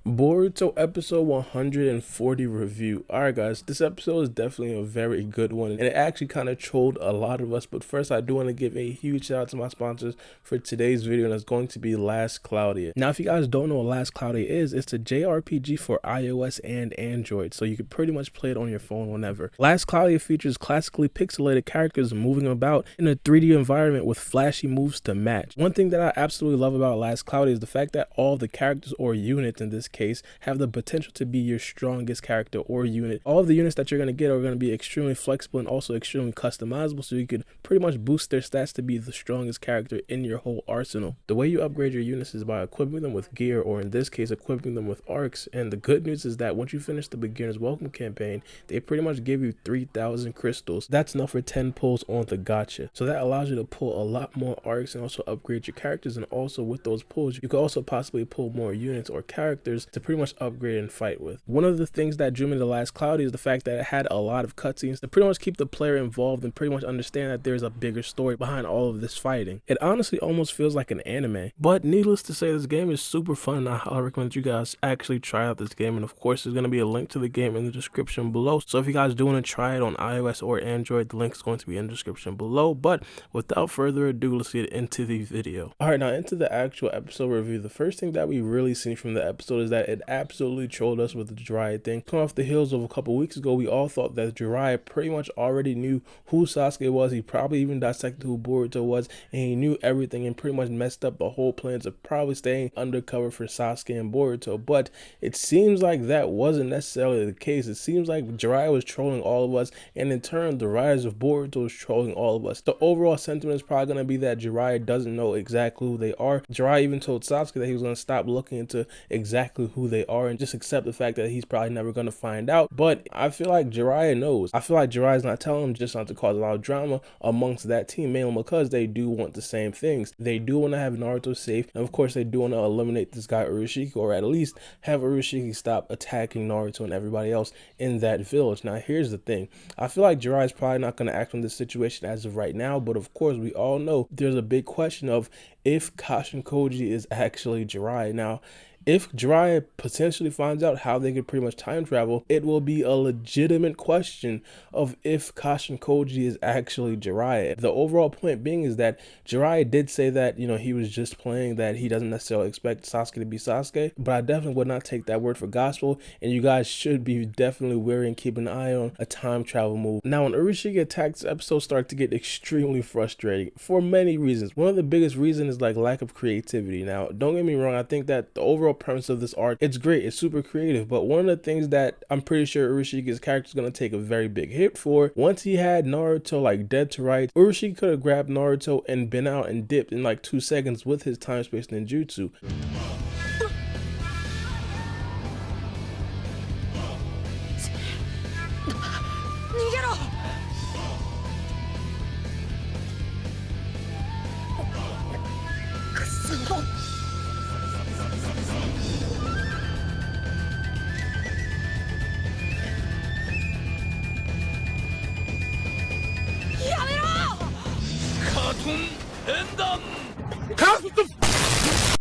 Boruto episode 140 review. Alright guys, this episode is definitely a very good one and it actually kind of trolled a lot of us, but first I do want to give a huge shout out to my sponsors for today's video, and it's going to be Last Cloudia. Now if you guys don't know what Last Cloudia is, it's a JRPG for iOS and Android, so you can pretty much play it on your phone whenever. Last Cloudia features classically pixelated characters moving about in a 3D environment with flashy moves to match. One thing that I absolutely love about Last Cloudia is the fact that all the characters or units in this case have the potential to be your strongest character or unit. All of the units that you're going to get are going to be extremely flexible and also extremely customizable, so you could pretty much boost their stats to be the strongest character in your whole arsenal. The way you upgrade your units is by equipping them with gear, or in this case equipping them with arcs, and the good news is that once you finish the beginner's welcome campaign, they pretty much give you 3,000 crystals. That's enough for 10 pulls on the gacha, so that allows you to pull a lot more arcs and also upgrade your characters. And also with those pulls you could also possibly pull more units or characters to pretty much upgrade and fight with. One of the things that drew me to Last Cloudy is the fact that it had a lot of cutscenes to pretty much keep the player involved and pretty much understand that there's a bigger story behind all of this fighting. It honestly almost feels like an anime, but needless to say, this game is super fun and I highly recommend you guys actually try out this game. And of course there's going to be a link to the game in the description below, so if you guys do want to try it on iOS or Android, the link is going to be in the description below. But without further ado, let's get into the video. Alright, now into the actual episode review. The first thing that we really seen from the episode is that it absolutely trolled us with the Jiraiya thing. Coming off the heels of a couple weeks ago, we all thought that Jiraiya pretty much already knew who Sasuke was. He probably even dissected who Boruto was, and he knew everything and pretty much messed up the whole plans of probably staying undercover for Sasuke and Boruto. But it seems like that wasn't necessarily the case. It seems like Jiraiya was trolling all of us, and in turn the rise of Boruto is trolling all of us. The overall sentiment is probably going to be that Jiraiya doesn't know exactly who they are. Jiraiya even told Sasuke that he was going to stop looking into exactly who they are and just accept the fact that he's probably never going to find out. But I feel like Jiraiya knows. I feel like Jiraiya's not telling him just not to cause a lot of drama amongst that team, mainly because they do want the same things. They do want to have Naruto safe, and of course they do want to eliminate this guy Urashiki, or at least have Urashiki stop attacking Naruto and everybody else in that village. Now here's the thing, I feel like Jiraiya's probably not going to act on this situation as of right now, but of course we all know there's a big question of if Kashin Koji is actually Jiraiya. Now if Jiraiya potentially finds out how they could pretty much time travel, it will be a legitimate question of if Kashin Koji is actually Jiraiya. The overall point being is that Jiraiya did say that, he was just playing, that he doesn't necessarily expect Sasuke to be Sasuke, but I definitely would not take that word for gospel, and you guys should be definitely wary and keep an eye on a time travel move. Now when Urashiki attacks, this episode started to get extremely frustrating for many reasons. One of the biggest reasons is like lack of creativity. Now don't get me wrong, I think that the overall premise of this arc, it's great, it's super creative, but one of the things that I'm pretty sure Urashiki's character is going to take a very big hit for, once he had Naruto like dead to rights, Urashiki could have grabbed Naruto and been out and dipped in like 2 seconds with his time space ninjutsu.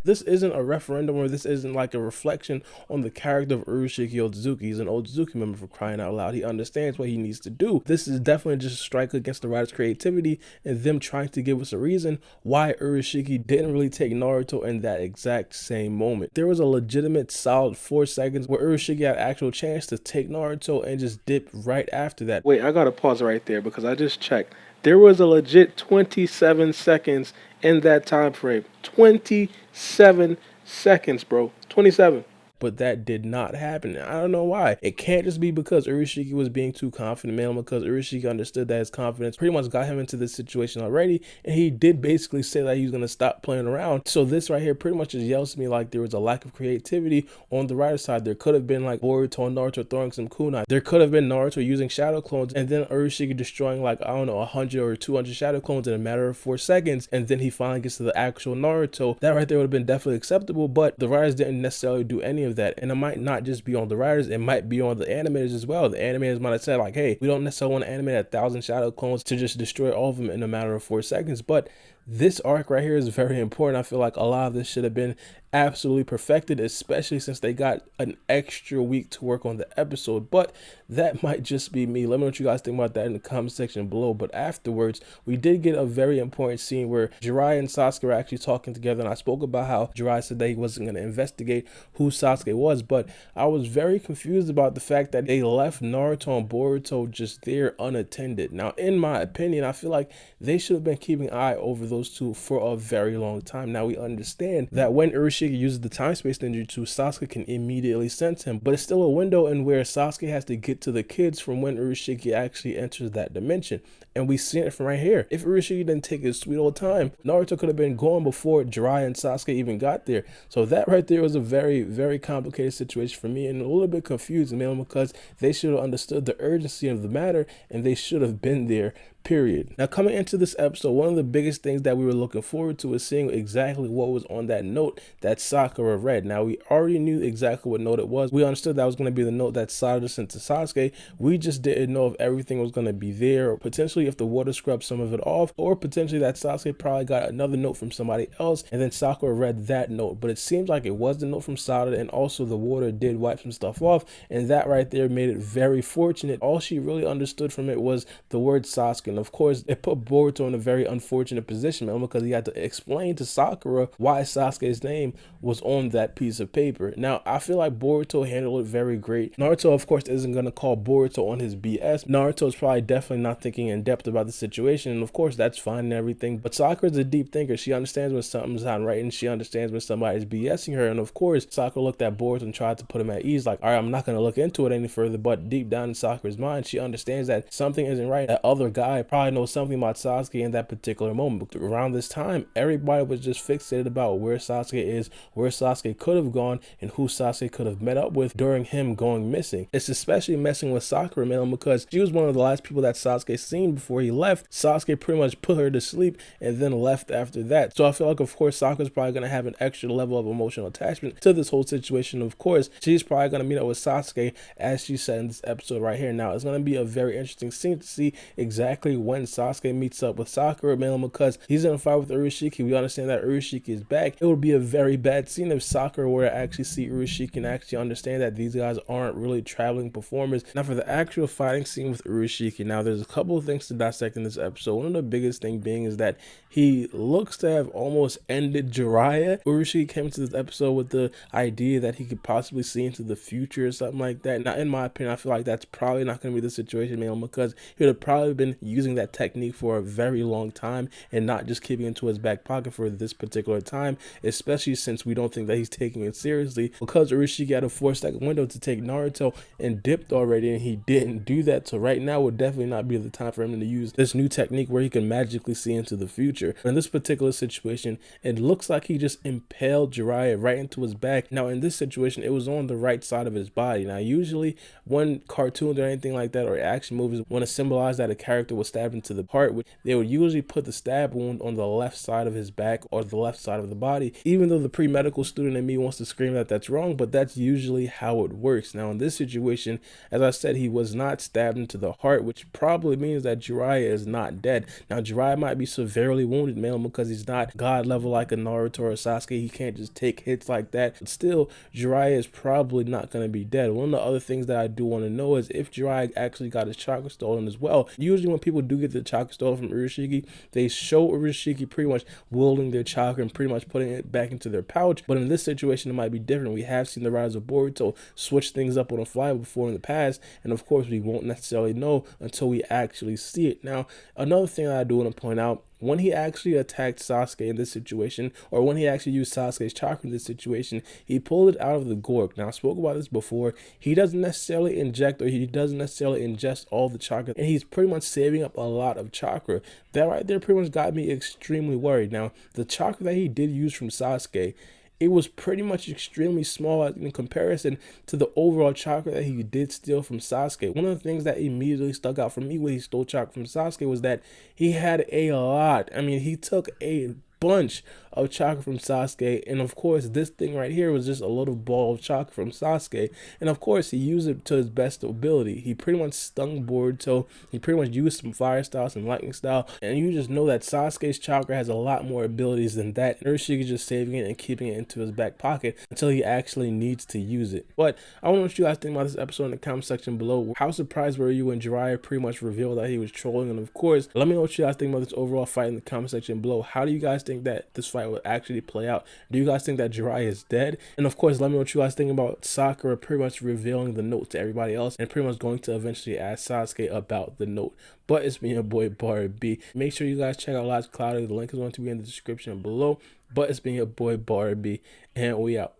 This isn't a referendum, or this isn't like a reflection on the character of Urashiki Otsutsuki. He's an Otsutsuki member, for crying out loud. He understands what he needs to do. This is definitely just a strike against the writer's creativity and them trying to give us a reason why Urashiki didn't really take Naruto in that exact same moment. There was a legitimate solid 4 seconds where Urashiki had actual chance to take Naruto and just dip right after that. Wait, I gotta pause right there because I just checked. There was a legit 27 seconds in that time frame. 27 seconds, bro. 27. But that did not happen. I don't know why. It can't just be because Urashiki was being too confident, man, because Urashiki understood that his confidence pretty much got him into this situation already, and he did basically say that he was going to stop playing around. So this right here pretty much just yells to me like there was a lack of creativity on the writer's side. There could have been like Boruto and Naruto throwing some kunai. There could have been Naruto using shadow clones, and then Urashiki destroying like, I don't know, 100 or 200 shadow clones in a matter of 4 seconds, and then he finally gets to the actual Naruto. That right there would have been definitely acceptable, but the writers didn't necessarily do any of that. And it might not just be on the writers, it might be on the animators as well. The animators might have said like, hey, we don't necessarily want to animate 1,000 shadow clones to just destroy all of them in a matter of 4 seconds, but This arc right here is very important. I feel like a lot of this should have been absolutely perfected, especially since they got an extra week to work on the episode. But that might just be me. Let me know what you guys think about that in the comment section below. But afterwards, we did get a very important scene where Jiraiya and Sasuke were actually talking together, and I spoke about how Jiraiya said that he wasn't going to investigate who Sasuke was, but I was very confused about the fact that they left Naruto and Boruto just there unattended. Now, in my opinion, I feel like they should have been keeping an eye over those two for a very long time. Now, we understand that when Urashiki uses the time-space ninjutsu, Sasuke can immediately sense him, but it's still a window in where Sasuke has to get to the kids from when Urashiki actually enters that dimension. And we see it from right here. If Urashiki didn't take his sweet old time, Naruto could have been gone before Jiraiya and Sasuke even got there. So that right there was a very, very complicated situation for me, and a little bit confusing, man, because they should have understood the urgency of the matter and they should have been there, period. Now, coming into this episode, one of the biggest things that we were looking forward to is seeing exactly what was on that note that Sakura read. Now, we already knew exactly what note it was. We understood that was going to be the note that Sada sent to Sasuke. We just didn't know if everything was going to be there, or potentially if the water scrubbed some of it off, or potentially that Sasuke probably got another note from somebody else and then Sakura read that note. But it seems like it was the note from Sada, and also the water did wipe some stuff off, and that right there made it very fortunate. All she really understood from it was the word Sasuke. And of course, it put Boruto in a very unfortunate position, man, because he had to explain to Sakura why Sasuke's name was on that piece of paper. Now, I feel like Boruto handled it very great. Naruto, of course, isn't going to call Boruto on his BS. Naruto's probably definitely not thinking in depth about the situation, and of course, that's fine and everything. But Sakura's a deep thinker. She understands when something's not right, and she understands when somebody's BSing her. And of course, Sakura looked at Boruto and tried to put him at ease, like, all right, I'm not going to look into it any further. But deep down in Sakura's mind, she understands that something isn't right. That other guy probably knows something about Sasuke in that particular moment. But around this time, everybody was just fixated about where Sasuke is, where Sasuke could have gone, and who Sasuke could have met up with during him going missing. It's especially messing with Sakura, man, because she was one of the last people that Sasuke seen before he left. Sasuke pretty much put her to sleep and then left after that. So I feel like, of course, Sakura's probably going to have an extra level of emotional attachment to this whole situation. Of course, she's probably going to meet up with Sasuke, as she said in this episode right here. Now, it's going to be a very interesting scene to see exactly when Sasuke meets up with Sakura, man, because he's in a fight with Urashiki. We understand that Urashiki is back. It would be a very bad scene if Sakura were to actually see Urashiki and actually understand that these guys aren't really traveling performers. Now, for the actual fighting scene with Urashiki, now there's a couple of things to dissect in this episode. One of the biggest thing being is that he looks to have almost ended Jiraiya. Urashiki came to this episode with the idea that he could possibly see into the future or something like that. Now, in my opinion, I feel like that's probably not going to be the situation, man, because he would have probably been using that technique for a very long time and not just keeping it to his back pocket for this particular time, especially since we don't think that he's taking it seriously, because Urashiki had a 4-second window to take Naruto and dipped already, and he didn't do that. So right now would definitely not be the time for him to use this new technique where he can magically see into the future. But in this particular situation, it looks like he just impaled Jiraiya right into his back. Now, in this situation, it was on the right side of his body. Now, usually when cartoons or anything like that, or action movies want to symbolize that a character was stabbed into the heart, they would usually put the stab wound on the left side of his back or the left side of the body, even though the pre-medical student in me wants to scream that that's wrong, but that's usually how it works. Now, in this situation, as I said, he was not stabbed into the heart, which probably means that Jiraiya is not dead. Now, Jiraiya might be severely wounded, man, because he's not god level like a Naruto or a Sasuke. He can't just take hits like that. But still, Jiraiya is probably not going to be dead. One of the other things that I do want to know is if Jiraiya actually got his chakra stolen as well. Usually when people do get the chakra stolen from Urashiki, they show Urashiki pretty much wielding their chakra and pretty much putting it back into their pouch. But in this situation, it might be different. We have seen the rise of Boruto switch things up on the fly before in the past, and of course we won't necessarily know until we actually see it. Now, another thing that I do want to point out, when he actually attacked Sasuke in this situation, or when he actually used Sasuke's chakra in this situation, he pulled it out of the gourd. Now, I spoke about this before. He doesn't necessarily inject, or he doesn't necessarily ingest all the chakra, and he's pretty much saving up a lot of chakra. That right there pretty much got me extremely worried. Now, the chakra that he did use from Sasuke, it was pretty much extremely small in comparison to the overall chakra that he did steal from Sasuke. One of the things that immediately stuck out for me when he stole chakra from Sasuke was that he had a lot. I mean, he took a bunch of chakra from Sasuke, and of course this thing right here was just a little ball of chakra from Sasuke, and of course he used it to his best ability. He pretty much stung Boruto, he pretty much used some fire style, some lightning style, and you just know that Sasuke's chakra has a lot more abilities than that. Urashikis is just saving it and keeping it into his back pocket until he actually needs to use it. But I want to know what you guys think about this episode in the comment section below. How surprised were you when Jiraiya pretty much revealed that he was trolling? And of course, let me know what you guys think about this overall fight in the comment section below. How do you guys think that this fight will actually play out? Do you guys think that Jiraiya is dead? And of course, let me know what you guys think about Sakura pretty much revealing the note to everybody else and pretty much going to eventually ask Sasuke about the note. But it's been your boy RlP. Make sure you guys check out Last Cloudy. The link is going to be in the description below. But it's been your boy RlP, and we out.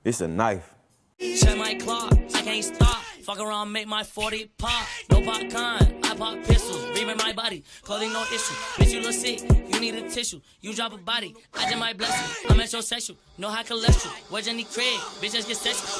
It's a knife. Check my clock, I can't stop. Fuck around, make my 40 pop. No popcorn, I pop pistols. Reaming my body, clothing no issue. Bitch, you look sick, you need a tissue. You drop a body, I just might bless you. I'm metrosexual, no high cholesterol. Where's Jenny Craig? Bitch, just get sexual.